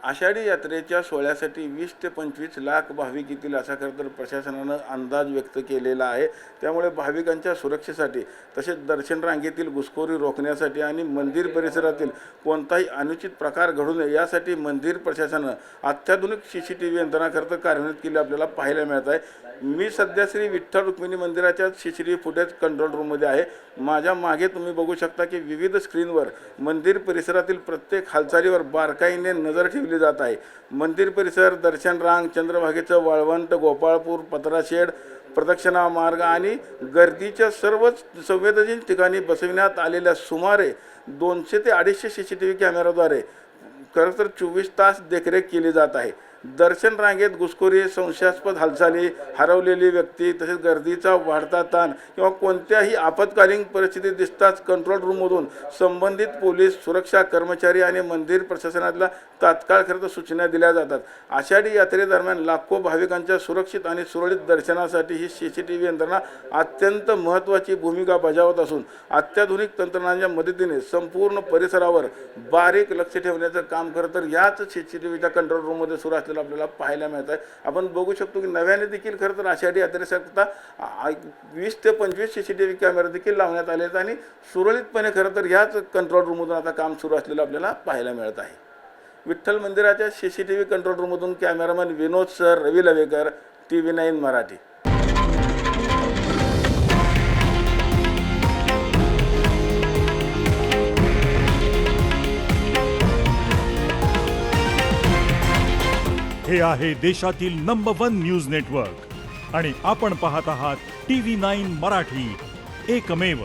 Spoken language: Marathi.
आषाढी यात्रेच्या सोहळ्यासाठी 20 ते 25 लाख भाविक येतील असा खरं तर प्रशासनानं अंदाज व्यक्त केलेला आहे। त्यामुळे भाविकांच्या सुरक्षेसाठी तसेच दर्शन रांगेतील घुसखोरी रोखण्यासाठी आणि मंदिर परिसरातील कोणताही अनुचित प्रकार घडू नये यासाठी मंदिर प्रशासनानं अत्याधुनिक CCTV यंत्रणा खरं तर कार्यान्वित केली आपल्याला पाहायला मिळत आहे। मी सध्या श्री विठ्ठल रुक्मिणी मंदिराच्या CCTV फुटेज कंट्रोल रूममध्ये आहे। माझ्या मागे तुम्ही बघू शकता की विविध स्क्रीनवर मंदिर परिसरातील प्रत्येक हालचालीवर बारकाईने नजर ठेवली जात आहे। मंदिर परिसर, दर्शन रांग, चंद्रभागेचं वाळवंट, गोपाळपूर, पत्राशेड, प्रदक्षिणा मार्ग आणि गर्दीच्या सर्वच संवेदनशील ठिकाणी बसविण्यात आलेल्या सुमारे 200 ते 250 CCTV कॅमेराद्वारे खरं तर 24 तास देखरेख केली जात आहे। दर्शन रांगेत घुसखोरी, संशयास्पद हालचाली, हरवलेली व्यक्ती तसेच गर्दीचा वाढता ताण किंवा कोणत्याही आपत्कालीन परिस्थिती दिसताच कंट्रोल रूममधून संबंधित पोलीस, सुरक्षा कर्मचारी आणि मंदिर प्रशासनाला तात्काळ खरं तर सूचना दिल्या जातात। आषाढी यात्रेदरम्यान लाखो भाविकांच्या सुरक्षित आणि सुरळीत दर्शनासाठी ही CCTV यंत्रणा अत्यंत महत्त्वाची भूमिका बजावत असून अत्याधुनिक तंत्रज्ञानाच्या मदतीने संपूर्ण परिसरावर बारीक लक्ष ठेवण्याचं काम खरं तर याच CCTVच्या कंट्रोल रूममध्ये सुरू असलेलं आपल्याला पाहायला मिळत आहे। आपण बघू शकतो की नव्याने देखील खरं तर आषाढी यात्रेकरता 20 ते 25 CCTV कॅमेरा देखील लावण्यात आले आहेत आणि सुरळीतपणे खरं तर याच कंट्रोल रूममधून आता काम सुरू असलेलं आपल्याला पाहायला मिळत आहे। विठ्ठल मंदिराच्या CCTV कंट्रोल रूममधून कॅमेरामन विनोद सर, रवी लवेकर, TV9 मराठी। हे आहे देशातील नंबर 1 न्यूज नेटवर्क आणि आपण पाहत आहात TV9 मराठी, एकमेव।